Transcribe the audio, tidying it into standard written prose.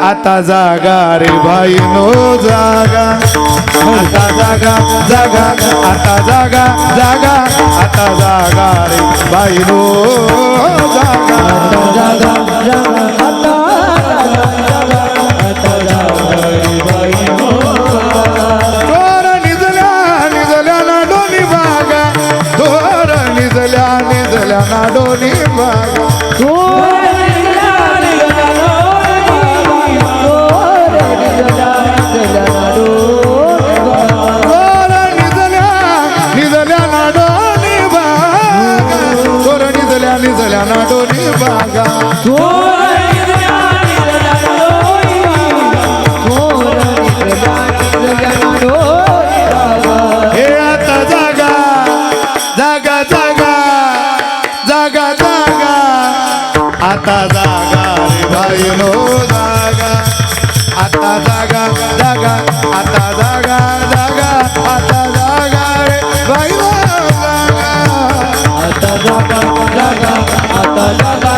आता जागा रे भाई नो जागा आता जागा जागा आता जागा जागा आता जागा रे भाई नो जागा जागा जागा आता थोर निजल्या निजल्या ना डोली बागा थोर निजल्या निजल्या ना डोली बागा निजल्या ना डोली बागा हे आता जागा जागा जागा जागा जागा आता जागा रे भाई नो जागा आता जागा जागा आता जागा जागा आता जागा रे भाई नो जागा आता जागा जागा आता जागा